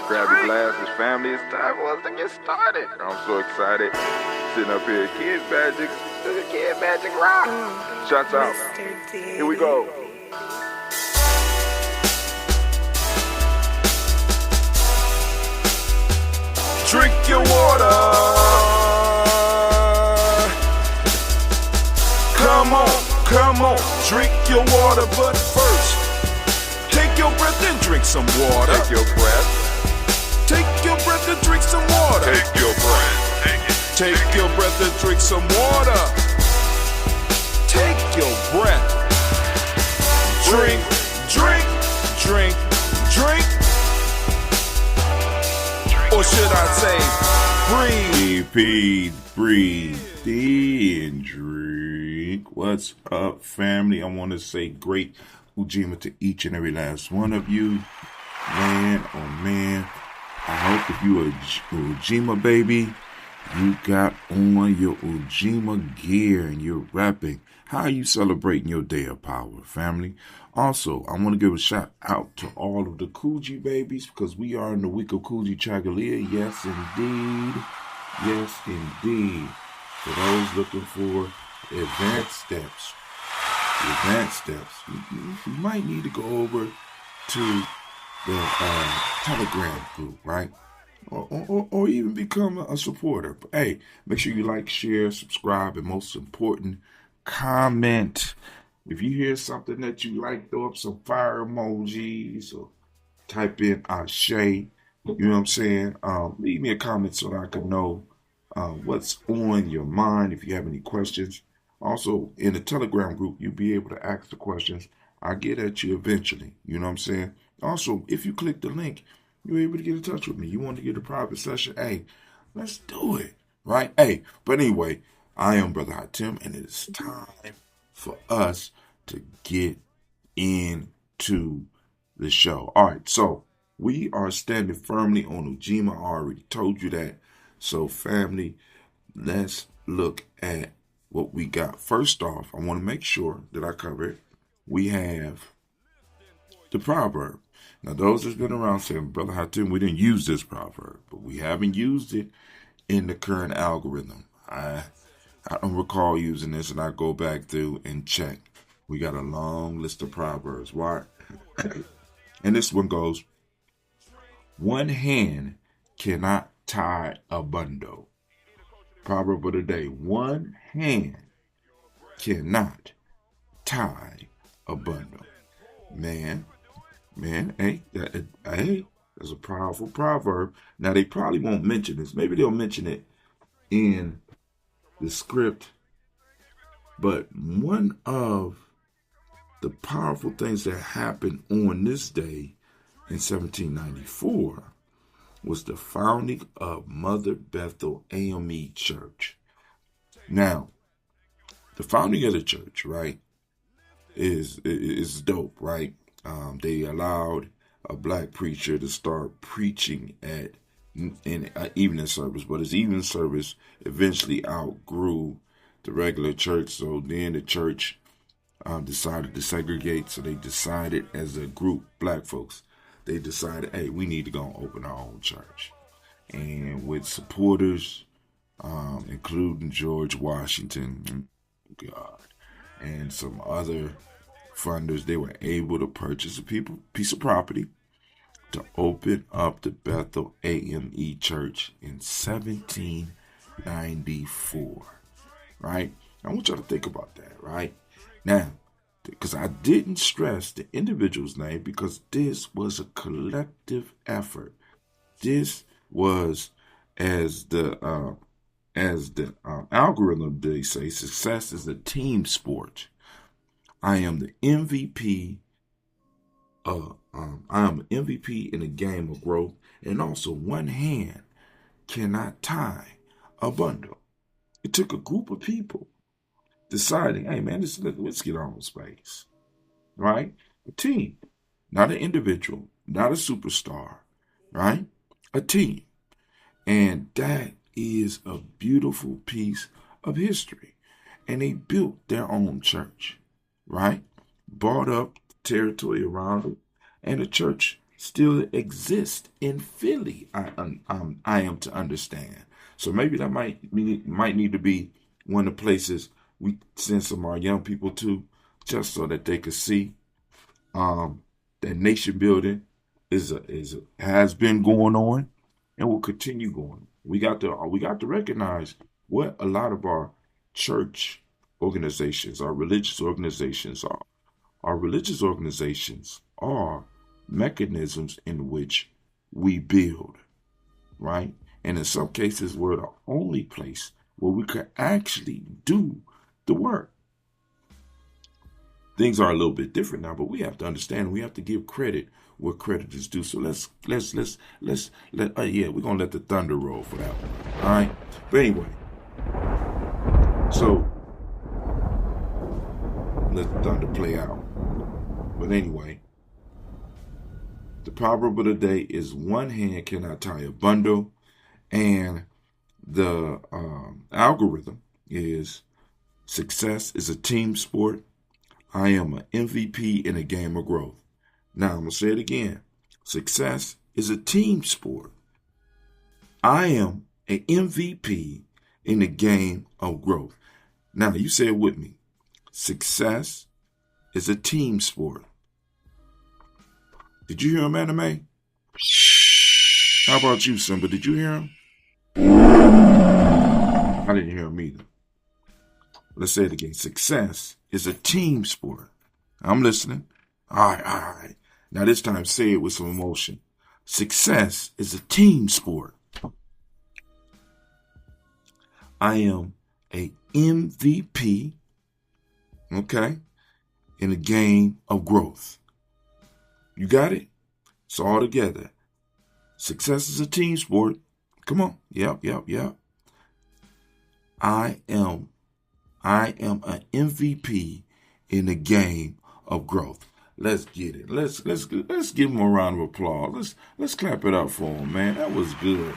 Grab your glasses, family. It's time for us to get started. I'm so excited. Sitting up here, Kid Magic. Kid Magic Rock. Shots out. Here we go. Drink your water. Come on, drink your water, but first, take your breath and drink some water. Take your breath. Take your breath and drink some water. Take your breath. Take your breath and drink some water. Take your breath. Drink, drink, drink, drink. Or should I say, breathe in, drink. What's up, family? I want to say great Gye-nyame to each and every last one of you. Man, oh man, I hope if you a Gye-nyame baby, you got on your Gye-nyame gear and you're rapping. How are you celebrating your day of power, family? Also, I want to give a shout out to all of the Gye babies because we are in the week of Gye Chagalia. Yes, indeed. Yes, indeed. For those looking for advanced steps, you might need to go over to the Telegram group, right? Or even become a supporter. But hey, make sure you like, share, subscribe, and most important, comment. If you hear something that you like, throw up some fire emojis or type in Ashe. You know what I'm saying? Leave me a comment so that I can know what's on your mind. If you have any questions. Also, in the Telegram group, you'll be able to ask the questions. I'll get at you eventually. You know what I'm saying? Also, if you click the link, you're able to get in touch with me. You want to get a private session? Hey, let's do it. Right? Hey, but anyway, I am Brother Hatim, and it is time for us to get into the show. All right, so we are standing firmly on Gye-nyame. I already told you that. So, family, let's look at what we got. First off, I want to make sure that I cover it. We have the proverb. Now, those that's been around saying, Brother Hatim, we didn't use this proverb, but we haven't used it in the current algorithm. I don't recall using this, and I go back through and check. We got a long list of proverbs. Why? And this one goes, one hand cannot tie a bundle. Proverb of the day, one hand cannot tie a bundle. Man, hey, that's a powerful proverb. Now, they probably won't mention this. Maybe they'll mention it in the script. But one of the powerful things that happened on this day in 1794 was the founding of Mother Bethel AME Church. Now, the founding of the church, right, is dope, right? They allowed a black preacher to start preaching in an evening service, but his evening service eventually outgrew the regular church. So then the church decided to segregate. So they decided as a group, black folks, they decided, hey, we need to go and open our own church. And with supporters, including George Washington, God, and some other funders, they were able to purchase a piece of property to open up the Bethel AME Church in 1794, right? I want y'all to think about that, right? Now, because I didn't stress the individual's name because this was a collective effort. This was, as the algorithm they say, success is a team sport. I am the MVP. I am an MVP in a game of growth, and also one hand cannot tie a bundle. It took a group of people deciding, hey man, let's get on space, right? A team, not an individual, not a superstar, right? A team, and that is a beautiful piece of history. And they built their own church, right? Bought up territory around it, and the church still exist in Philly. I am to understand. So maybe that might need to be one of the places we send some of our young people to, just so that they could see that nation building has been going on and will continue going. We got to recognize what a lot of our church organizations, our religious organizations are. Our religious organizations are mechanisms in which we build, right? And in some cases, we're the only place where we could actually do the work. Things are a little bit different now, but we have to understand. We have to give credit where credit is due. So we're gonna let the thunder roll for that one. All right. But anyway, so let the thunder play out. But anyway, the proverb of the day is one hand cannot tie a bundle, and the algorithm is success is a team sport. I am an MVP in a game of growth. Now I'm going to say it again. Success is a team sport. I am an MVP in the game of growth. Now you say it with me. Success is a team sport. Did you hear him, Anime? How about you, Simba? Did you hear him? I didn't hear him either. Let's say it again. Success is a team sport. I'm listening. All right. Now this time say it with some emotion. Success is a team sport. I am a MVP, okay, in a game of growth. You got it? It's all together. Success is a team sport. Come on. Yep. I am an MVP in the game of growth. Let's get it. Let's give him a round of applause. Let's clap it up for him, man. That was good.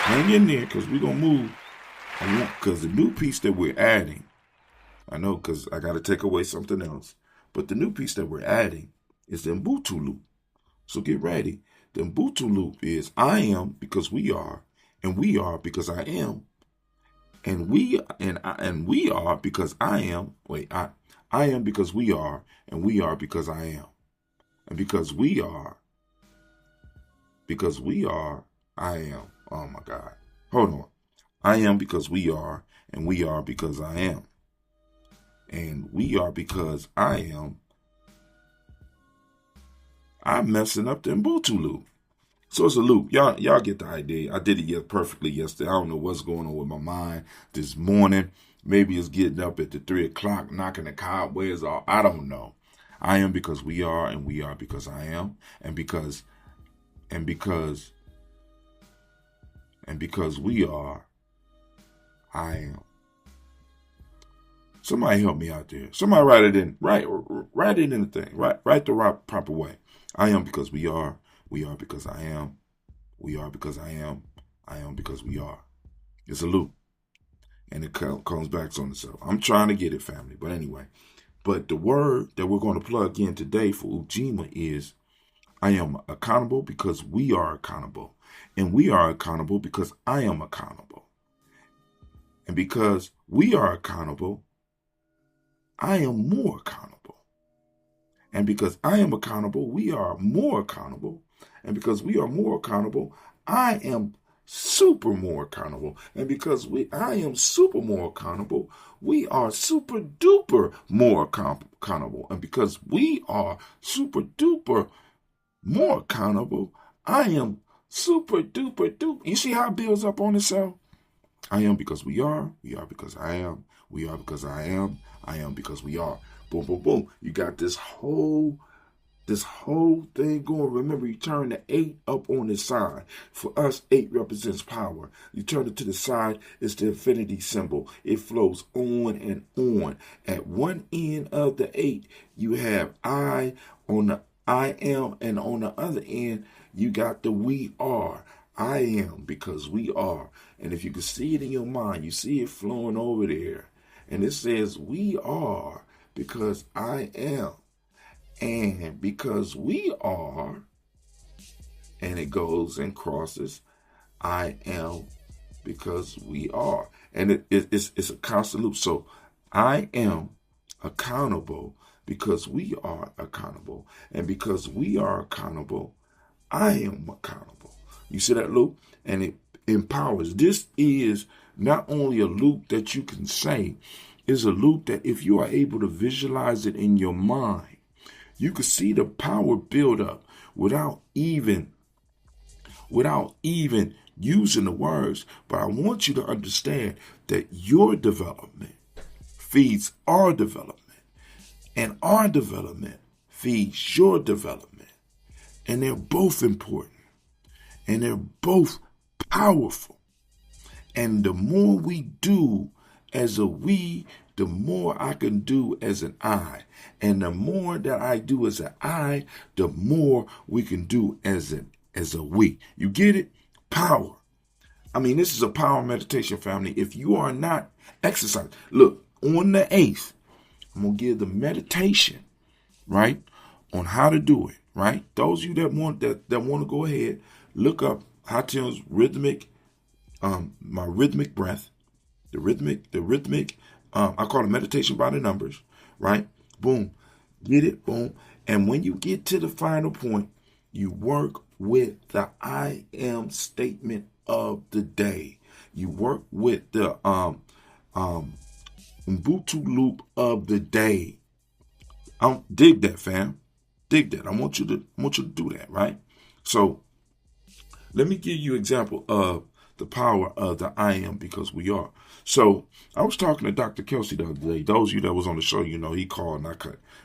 Hang in there, because we're gonna move. Because the new piece that we're adding, I know, because I got to take away something else, but the new piece that we're adding is the Ubuntu loop. So get ready. The Ubuntu loop is I am because we are, and we are because I am, and we are because I am. Wait, I am because we are, and we are because I am, and because we are, I am. Oh my God, hold on. I am because we are, and we are because I am, and we are because I am. I'm messing up the Ubuntu loop. So it's a loop. Y'all get the idea. I did it perfectly yesterday. I don't know what's going on with my mind this morning. Maybe it's getting up at the 3 o'clock, knocking the cobwebs off. I don't know. I am because we are, and we are because I am, and because we are, I am. Somebody help me out there. Somebody write it in. Write it in the thing. Write the right proper way. I am because we are because I am, we are because I am because we are. It's a loop, and it comes back on itself. I'm trying to get it, family. But anyway, the word that we're going to plug in today for Gye-nyame is I am accountable because we are accountable, and we are accountable because I am accountable, and because we are accountable, I am more accountable. And because I am accountable, we are more accountable. And because we are more accountable, I am super more accountable. And because I am super more accountable, we are super duper more accountable. And because we are super duper more accountable, I am super duper duper. You see how it builds up on itself? I am because we are because I am, we are because I am because we are. Boom, boom, boom. You got this whole thing going. Remember, you turn the 8 up on the side. For us, 8 represents power. You turn it to the side, it's the infinity symbol. It flows on and on. At one end of the 8, you have I on the I am, and on the other end, you got the we are. I am because we are. And if you can see it in your mind, you see it flowing over there. And it says we are because I am. And because we are, and it goes and crosses, I am because we are. And it's a constant loop. So I am accountable because we are accountable. And because we are accountable, I am accountable. You see that loop? And it empowers. This is not only a loop that you can say, it's a loop that if you are able to visualize it in your mind, you can see the power build up without even using the words. But I want you to understand that your development feeds our development, and our development feeds your development. And they're both important, and they're both powerful. And the more we do as a we, the more I can do as an I. And the more that I do as an I, the more we can do as a we. You get it? Power. I mean, this is a power meditation, family. If you are not exercising, look, on the 8th, I'm going to give the meditation, right, on how to do it, right? Those of you that want to go ahead, look up Hatim's rhythmic, my rhythmic breath, the rhythmic, I call it meditation by the numbers, right? Boom, get it, boom. And when you get to the final point, you work with the I am statement of the day. You work with the Ubuntu loop of the day. Dig that, fam. Dig that. I want you to do that, right? So let me give you an example of the power of the I am because we are. So I was talking to Dr. Kelsey the other day. Those of you that was on the show, he called and I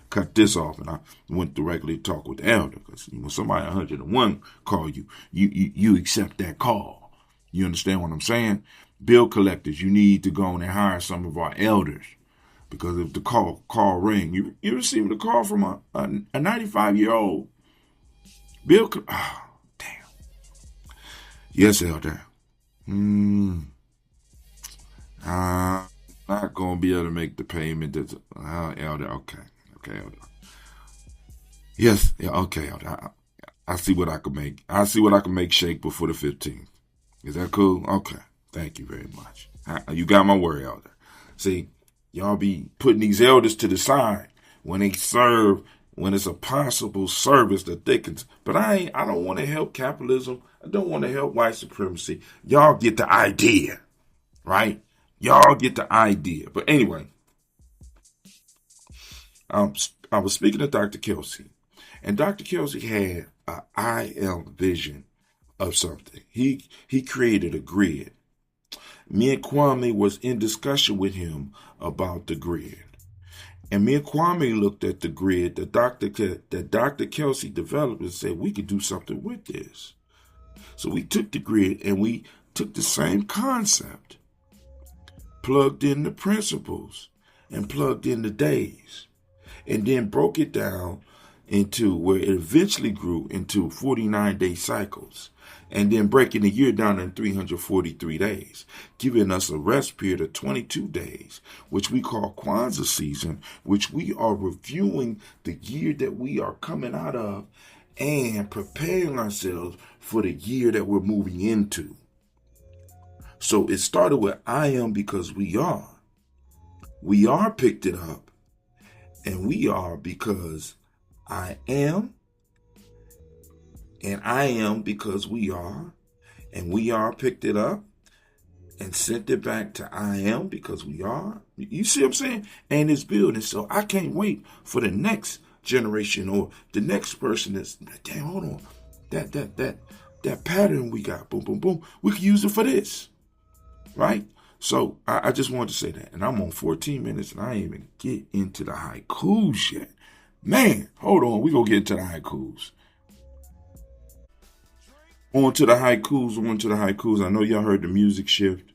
cut this off and I went directly to talk with the elder because when somebody 101 call you, you accept that call. You understand what I'm saying? Bill collectors, you need to go on and hire some of our elders because if the call ring, you receive the call from a 95-year-old bill. Oh, damn. Yes, elder. I'm not going to be able to make the payment. Elder, okay, elder. Yes, yeah, okay, elder. I see what I can make. I see what I can make shake before the 15th. Is that cool? Okay, thank you very much. You got my word, elder. See, y'all be putting these elders to the side when they serve, when it's a possible service that they can. But I don't want to help capitalism. I don't want to help white supremacy. Y'all get the idea, right? Y'all get the idea. But anyway, I was speaking to Dr. Kelsey, and Dr. Kelsey had an I am vision of something. He created a grid. Me and Kwame was in discussion with him about the grid. And me and Kwame looked at the grid that Dr. Kelsey developed and said, we could do something with this. So we took the grid and we took the same concept, plugged in the principles, and plugged in the days, and then broke it down into where it eventually grew into 49-day cycles, and then breaking the year down in 343 days, giving us a rest period of 22 days, which we call Kwanzaa season, which we are reviewing the year that we are coming out of and preparing ourselves for the year that we're moving into. So it started with I am because we are. We are picked it up, and we are because I am, and I am because we are, and we are picked it up and sent it back to I am because we are. You see what I'm saying? And it's building. So I can't wait for the next generation or the next person that's, damn, hold on. That pattern we got, boom, boom, boom, we can use it for this, right? So I just wanted to say that. And I'm on 14 minutes and I ain't even get into the haikus yet. Man, hold on. We gonna get into the haikus. On to the haikus. I know y'all heard the music shift.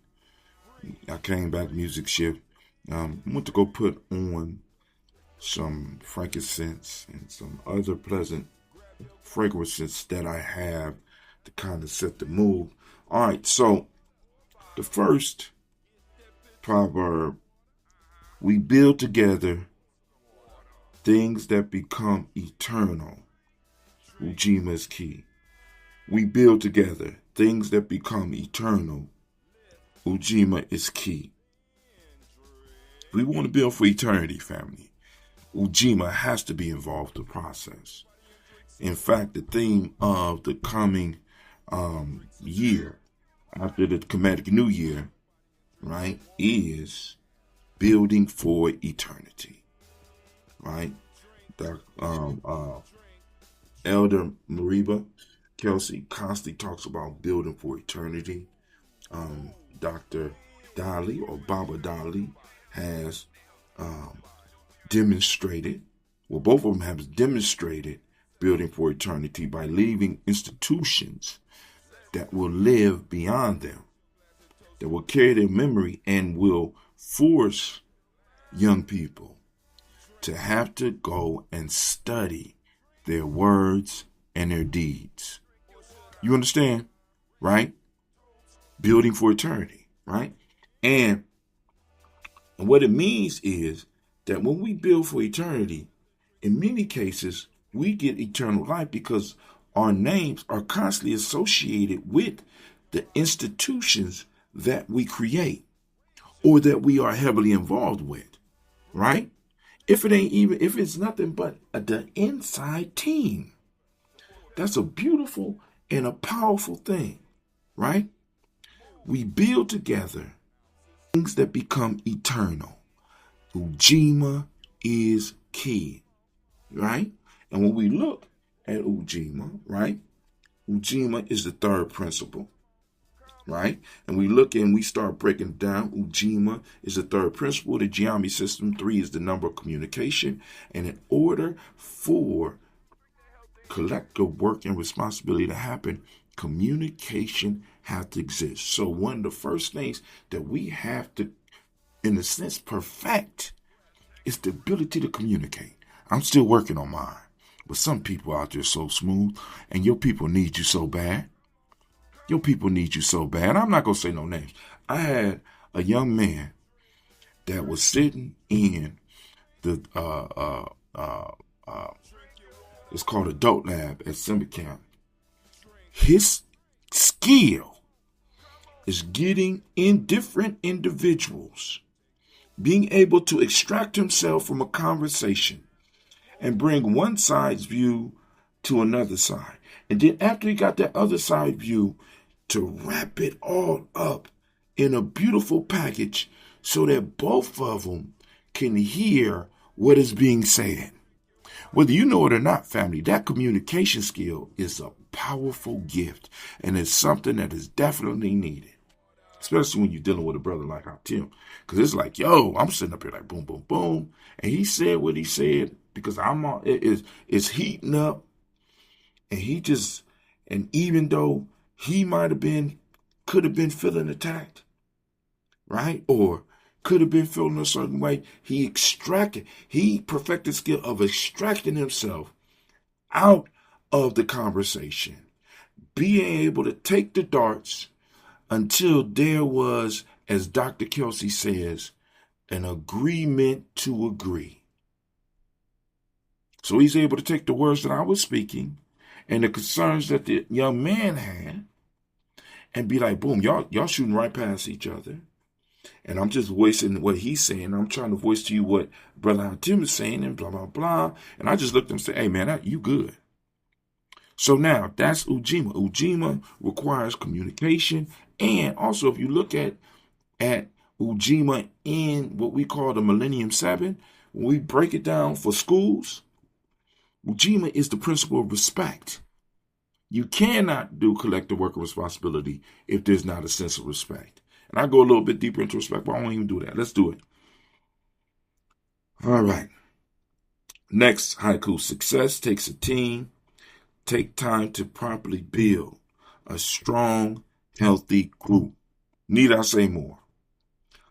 I came back, music shift. I went to go put on some frankincense and some other pleasant fragrances that I have to kind of set the mood. All right, so the first proverb, we build together, things that become eternal. Gye-nyame is key. We build together things that become eternal. Gye-nyame is key. We want to build for eternity, family. Gye-nyame has to be involved in the process. In fact, the theme of the coming year, after the Kemetic New Year, right, is building for eternity, right? Elder Mariba Kelsey constantly talks about building for eternity. Dr. Dolly or Baba Dolly has demonstrated, well, both of them have demonstrated building for eternity by leaving institutions that will live beyond them, that will carry their memory and will force young people to have to go and study their words and their deeds. You understand? Right? Building for eternity, right? And what it means is that when we build for eternity, in many cases, we get eternal life because our names are constantly associated with the institutions that we create or that we are heavily involved with, right? If it's nothing but the inside team. That's a beautiful and a powerful thing, right? We build together things that become eternal. Gye-nyame is key, right? And when we look at Gye-nyame, right? Gye-nyame is the third principle, right? And we look and we start breaking down. Gye-nyame is the third principle. The Gye-nyame system, 3 is the number of communication. And in order for collective work and responsibility to happen, communication has to exist. So one of the first things that we have to, in a sense, perfect is the ability to communicate. I'm still working on mine. But some people out there so smooth, and your people need you so bad. Your people need you so bad. I'm not going to say no names. I had a young man that was sitting in the, it's called Adult Lab at Simba Camp. His skill is getting in different individuals, being able to extract himself from a conversation and bring one side's view to another side. And then after he got that other side view, to wrap it all up in a beautiful package so that both of them can hear what is being said. Whether you know it or not, family, that communication skill is a powerful gift, and it's something that is definitely needed, especially when you're dealing with a brother like Tim. Because it's like, yo, I'm sitting up here like boom, boom, boom, and he said what he said because it's heating up, and even though he could have been feeling attacked, right, or could have been feeling a certain way, he perfected the skill of extracting himself out of the conversation, being able to take the darts until there was, as Dr. Kelsey says, an agreement to agree. So he's able to take the words that I was speaking and the concerns that the young man had and be like, boom, y'all shooting right past each other. And I'm just voicing what he's saying. I'm trying to voice to you what Brother Tim is saying and blah, blah, blah. And I just looked at him and said, hey, man, you good. So now that's Gye-nyame. Gye-nyame requires communication. And also, if you look at Gye-nyame in what we call the Millennium 7, when we break it down for schools, Gye-nyame is the principle of respect. You cannot do collective work of responsibility if there's not a sense of respect. And I go a little bit deeper into respect, but I won't even do that. Let's do it. All right. Next haiku. Success takes a team. Take time to properly build a strong, healthy group. Need I say more?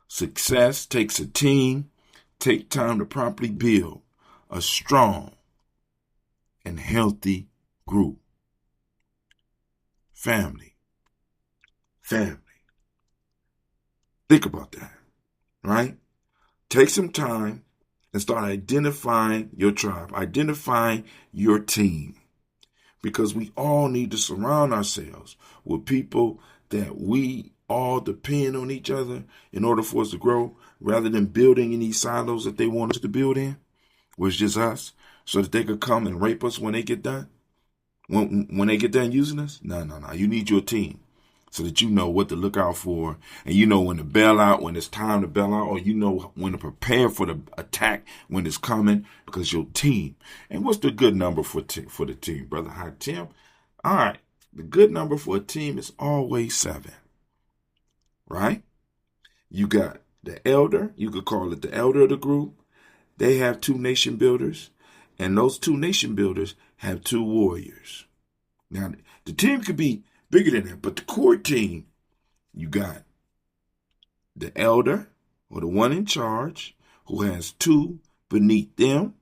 Success takes a team. Take time to properly build a strong and healthy group. Family. Think about that, right? Take some time and start identifying your tribe, identifying your team. Because we all need to surround ourselves with people that we all depend on each other in order for us to grow, rather than building in these silos that they want us to build in, where it's just us, so that they could come and rape us when they get done. When they get done using us, no. You need your team so that you know what to look out for, and you know when to bail out, when it's time to bail out, or you know when to prepare for the attack when it's coming, because your team. And what's the good number for the team, brother? Hi, Tim. All right, the good number for a team is always 7, right? You got the elder. You could call it the elder of the group. They have 2 nation builders, and those 2 nation builders have 2 warriors. Now, the team could be bigger than that, but the core team, you got the elder, or the one in charge, who has 2 beneath them,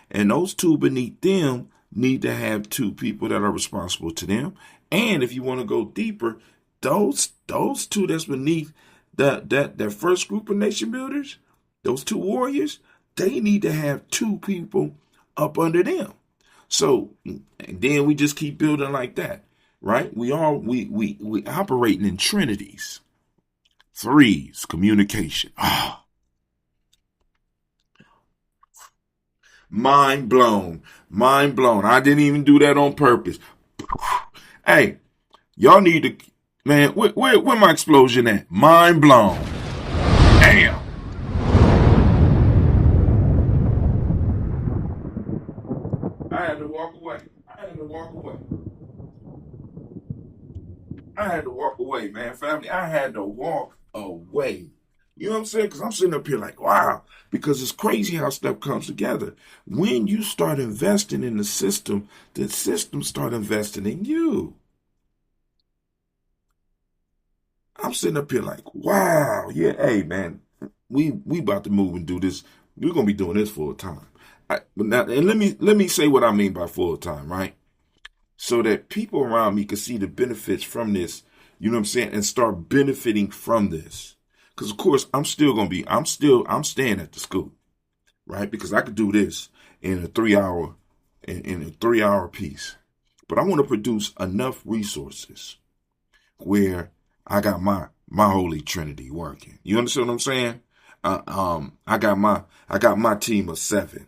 and those 2 beneath them need to have 2 people that are responsible to them. And if you want to go deeper, those 2 that's beneath that first group of nation builders, those 2 warriors, they need to have 2 people up under them. So, and then we just keep building like that, right? We operating in trinities. 3s, communication. Mind blown. I didn't even do that on purpose. Hey, y'all need to, man, where my explosion at? Mind blown. Damn. I had to walk away. I had to walk away, man, family. I had to walk away. You know what I'm saying? Because I'm sitting up here like, wow. Because it's crazy how stuff comes together. When you start investing in the system start investing in you. I'm sitting up here like, wow. Yeah, hey, man, we about to move and do this. We're going to be doing this full time. And let me say what I mean by full time, right? So that people around me can see the benefits from this, you know what I'm saying, and start benefiting from this. Because, of course, I'm staying at the school, right? Because I could do this in a 3-hour piece. But I want to produce enough resources where I got my Holy Trinity working. You understand what I'm saying? I got my team of 7,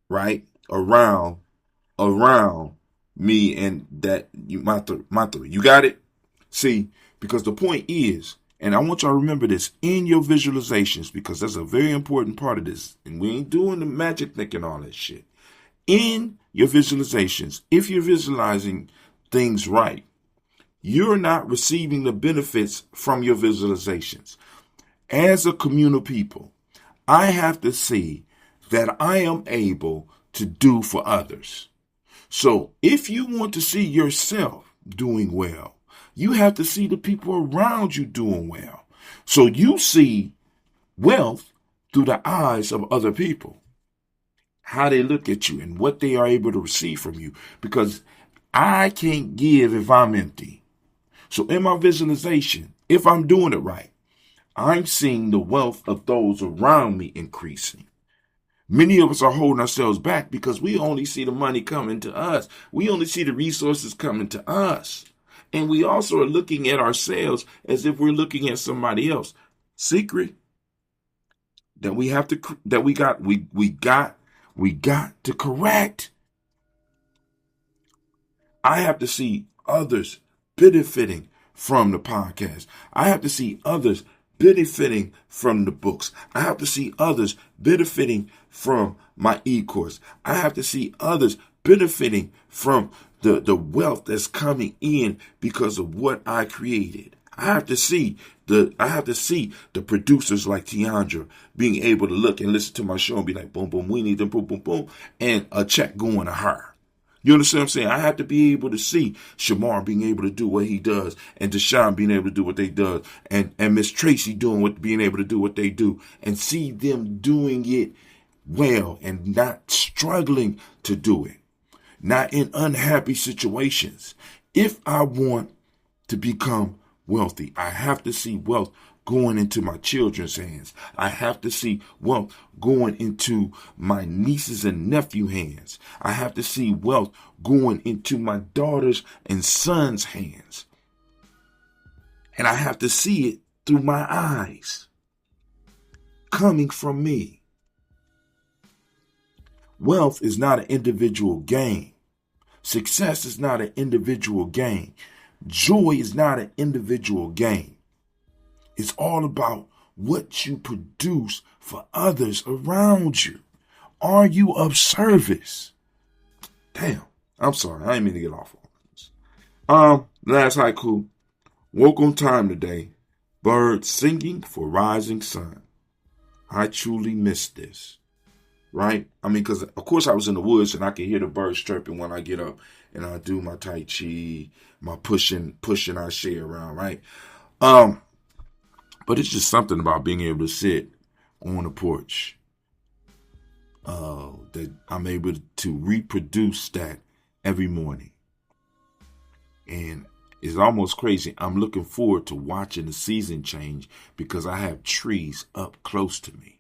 right? Around me and my 3. You got it? See, because the point is, and I want y'all to remember this in your visualizations, because that's a very important part of this. And we ain't doing the magic thinking all that shit. In your visualizations, if you're visualizing things right, you're not receiving the benefits from your visualizations. As a communal people, I have to see that I am able to do for others. So if you want to see yourself doing well, you have to see the people around you doing well. So you see wealth through the eyes of other people, how they look at you and what they are able to receive from you, because I can't give if I'm empty. So in my visualization, if I'm doing it right, I'm seeing the wealth of those around me increasing. Many of us are holding ourselves back because we only see the money coming to us. We only see the resources coming to us. And we also are looking at ourselves as if we're looking at somebody else. Secret that we got to correct. I have to see others benefiting from the podcast. I have to see others benefiting from the books. I have to see others benefiting from my e-course. I have to see others benefiting from the wealth that's coming in because of what I created. I have to see the producers like Tiandra being able to look and listen to my show and be like, boom, boom, we need them, boom, boom, boom, and a check going to her. You understand what I'm saying? I have to be able to see Shamar being able to do what he does, and Deshaun being able to do what they do, and Miss Tracy being able to do what they do, and see them doing it well and not struggling to do it, not in unhappy situations. If I want to become wealthy, I have to see wealth going into my children's hands. I have to see wealth going into my nieces and nephew hands. I have to see wealth going into my daughters and sons' hands. And I have to see it through my eyes, coming from me. Wealth is not an individual gain. Success is not an individual gain. Joy is not an individual gain. It's all about what you produce for others around you. Are you of service? Damn, I'm sorry. I didn't mean to get off on this. Last haiku. Woke on time today. Birds singing for rising sun. I truly missed this. Right? I mean, because of course I was in the woods and I can hear the birds chirping when I get up and I do my Tai Chi, my pushing our share around, right? But it's just something about being able to sit on the porch that I'm able to reproduce that every morning. And it's almost crazy. I'm looking forward to watching the season change because I have trees up close to me.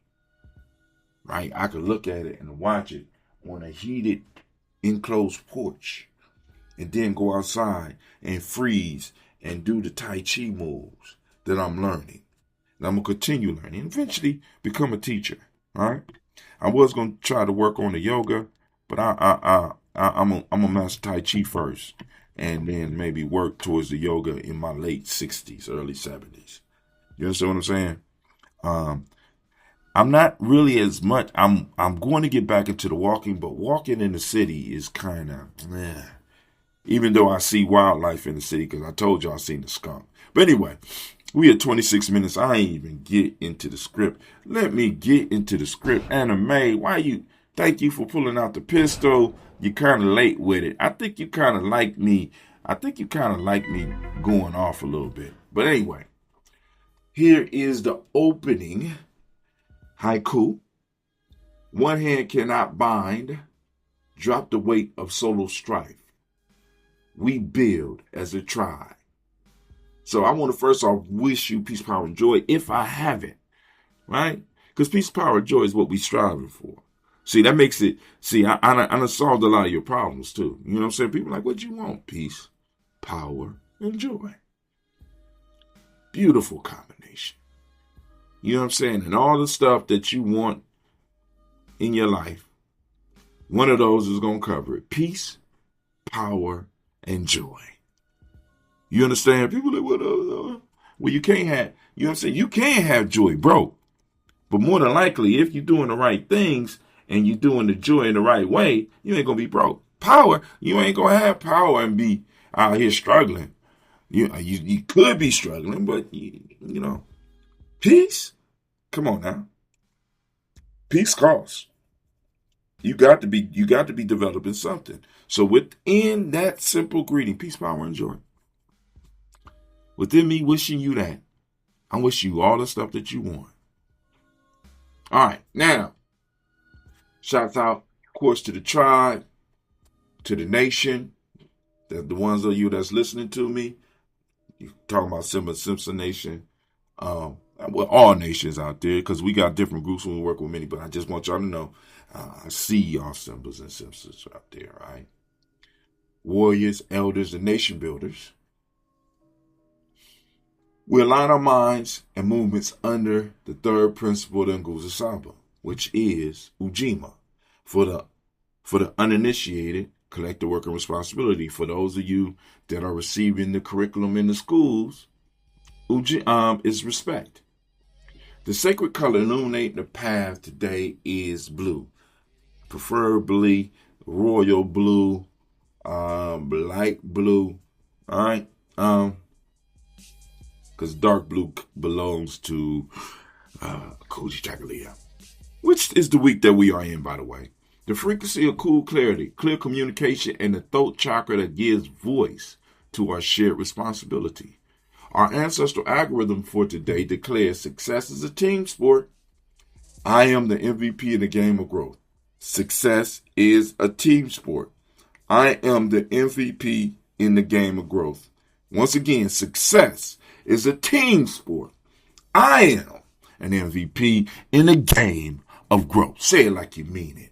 Right? I could look at it and watch it on a heated, enclosed porch and then go outside and freeze and do the Tai Chi moves that I'm learning. And I'm going to continue learning and eventually become a teacher. All right? I was going to try to work on the yoga, but I'm a master Tai Chi first and then maybe work towards the yoga in my late 60s, early 70s. You understand what I'm saying? I'm not really as much. I'm going to get back into the walking, but walking in the city is kind of, even though I see wildlife in the city, because I told you I seen the skunk. But anyway, we at 26 minutes. I ain't even get into the script. Let me get into the script. Anime, thank you for pulling out the pistol. You're kind of late with it. I think you kind of like me. I think you kind of like me going off a little bit. But anyway, here is the opening haiku. One hand cannot bind, drop the weight of solo strife. We build as a tribe. So I want to first off wish you peace, power, and joy if I haven't, right? Because peace, power, and joy is what we're striving for. See, that makes it, I done solved a lot of your problems too. You know what I'm saying? People are like, what you want? Peace, power, and joy. Beautiful combination. You know what I'm saying? And all the stuff that you want in your life, one of those is going to cover it. Peace, power, and joy. You understand? People are like, well, you can't have, you know what I'm saying? You can have joy, bro. But more than likely, if you're doing the right things and you're doing the joy in the right way, you ain't going to be broke. Power, you ain't going to have power and be out here struggling. You could be struggling, but, you know. Peace? Come on now. Peace costs. You got to be developing something. So within that simple greeting, peace, power, and joy. Within me wishing you that, I wish you all the stuff that you want. All right, now, shouts out, of course, to the tribe, to the nation, the ones of you that's listening to me. You're talking about Simpson Nation. Well, all nations out there, because we got different groups when we work with many, but I just want y'all to know, I see y'all symbols and Simpsons out there, right? Warriors, elders, and nation builders. We align our minds and movements under the third principle of the Nguzo Saba, which is Ujima. For the uninitiated, collective work and responsibility. For those of you that are receiving the curriculum in the schools, is respect. The sacred color illuminating the path today is blue, preferably royal blue, light blue. All right, because dark blue belongs to Koji Chakalia, which is the week that we are in, by the way. The frequency of cool clarity, clear communication, and the throat chakra that gives voice to our shared responsibility. Our ancestral algorithm for today declares success is a team sport. I am the MVP in the game of growth. Success is a team sport. I am the MVP in the game of growth. Once again, success is a team sport. I am an MVP in the game of growth. Say it like you mean it.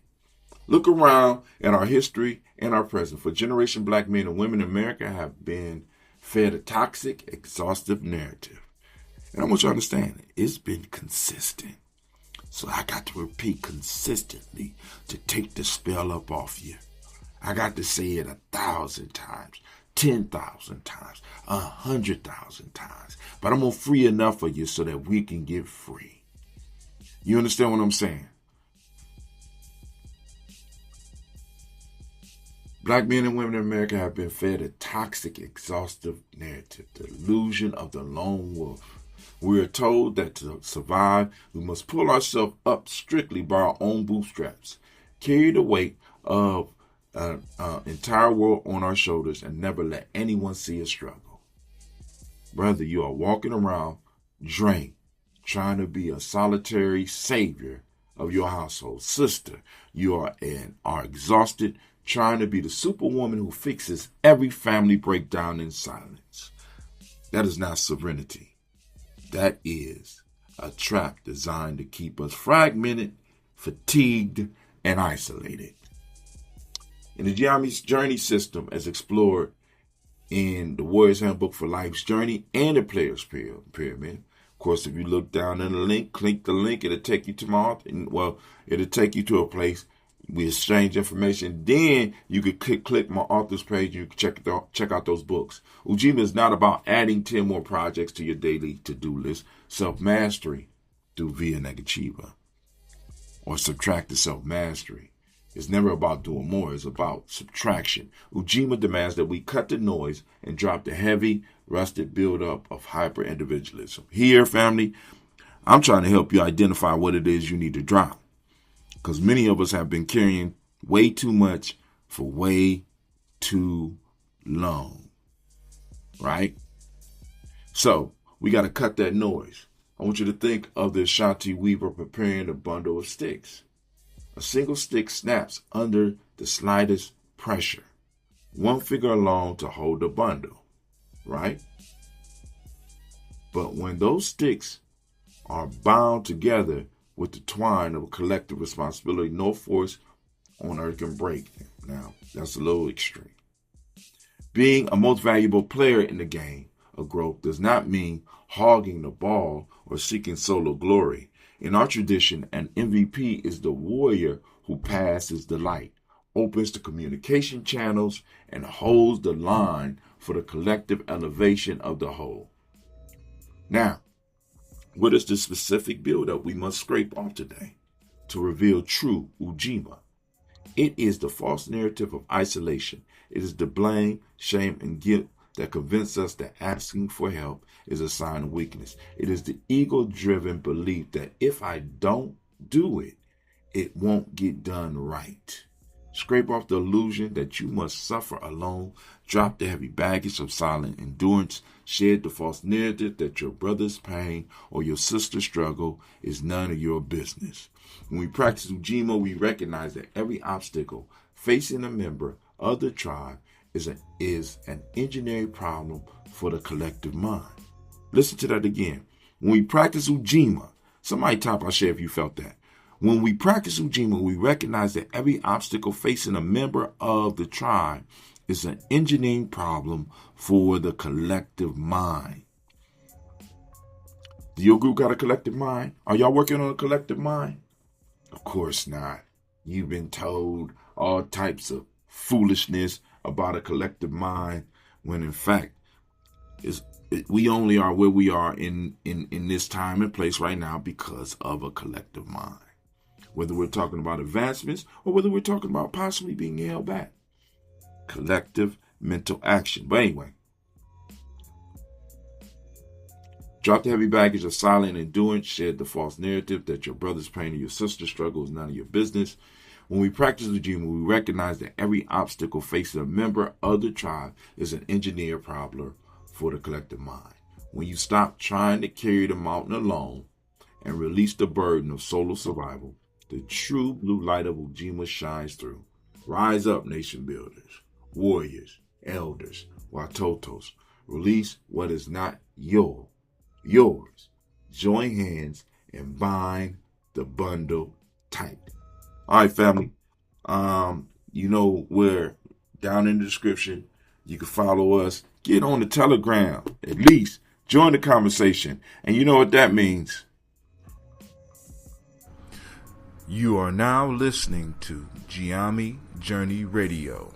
Look around at our history and our present. For generation black men and women in America have been fed a toxic, exhaustive narrative. And I want you to understand it's been consistent. So I got to repeat consistently to take the spell up off you. I got to say it 1,000 times, 10,000 times, 100,000 times. But I'm going to free enough of you so that we can get free. You understand what I'm saying? Black men and women in America have been fed a toxic, exhaustive narrative, the illusion of the lone wolf. We are told that to survive, we must pull ourselves up strictly by our own bootstraps, carry the weight of an entire world on our shoulders, and never let anyone see us struggle. Brother, you are walking around drained, trying to be a solitary savior of your household. Sister, you are exhausted, trying to be the superwoman who fixes every family breakdown in silence. That is not serenity. That is a trap designed to keep us fragmented, fatigued, and isolated. In the Gye-nyame's journey system, as explored in the Warrior's Handbook for Life's Journey and the Player's Pyramid. Of course, if you look down in the link, click the link, it'll take you to my author. Well, it'll take you to a place. We exchange information. Then you could click my author's page. You can check out those books. Ujima is not about adding 10 more projects to your daily to-do list. Self-mastery through Via Negativa. Or subtractive self-mastery. It's never about doing more. It's about subtraction. Ujima demands that we cut the noise and drop the heavy, rusted buildup of hyper-individualism. Here, family, I'm trying to help you identify what it is you need to drop. Because many of us have been carrying way too much for way too long. Right? So, we got to cut that noise. I want you to think of the Ashanti weaver preparing a bundle of sticks. A single stick snaps under the slightest pressure. One figure alone to hold the bundle. Right? But when those sticks are bound together with the twine of a collective responsibility, no force on earth can break them. Now, that's a little extreme. Being a most valuable player in the game of growth does not mean hogging the ball or seeking solo glory. In our tradition, an MVP is the warrior who passes the light, opens the communication channels, and holds the line for the collective elevation of the whole. Now, what is the specific buildup we must scrape off today to reveal true Ujima? It is the false narrative of isolation. It is the blame, shame, and guilt that convince us that asking for help is a sign of weakness. It is the ego-driven belief that if I don't do it, it won't get done right. Scrape off the illusion that you must suffer alone. Drop the heavy baggage of silent endurance. Shed the false narrative that your brother's pain or your sister's struggle is none of your business. When we practice Ujima, we recognize that every obstacle facing a member of the tribe is an engineering problem for the collective mind. Listen to that again. When we practice Ujima, somebody type I share if you felt that. When we practice Ujima, we recognize that every obstacle facing a member of the tribe is an engineering problem for the collective mind. Do your group got a collective mind? Are y'all working on a collective mind? Of course not. You've been told all types of foolishness about a collective mind when in fact we only are where we are in this time and place right now because of a collective mind. Whether we're talking about advancements or whether we're talking about possibly being held back. Collective mental action. But anyway, drop the heavy baggage of silent endurance. Shed the false narrative that your brother's pain or your sister's struggle is none of your business. When we practice Ujima, we recognize that every obstacle facing a member of the tribe is an engineered problem for the collective mind. When you stop trying to carry the mountain alone and release the burden of solo survival, the true blue light of Ujima shines through. Rise up, nation builders, warriors, elders, watotos. Release what is not yours. join hands and bind the bundle tight. All right, family. We're down in the description. You can follow us. Get on the Telegram. At least join the conversation. And you know what that means. You are now listening to Gye-nyame Journey Radio.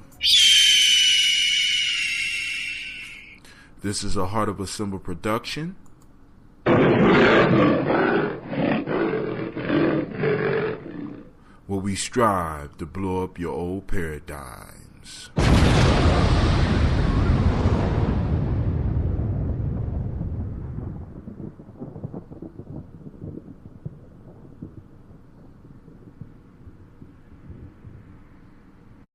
This is a Heart of a Symbol production. Where we strive to blow up your old paradigms.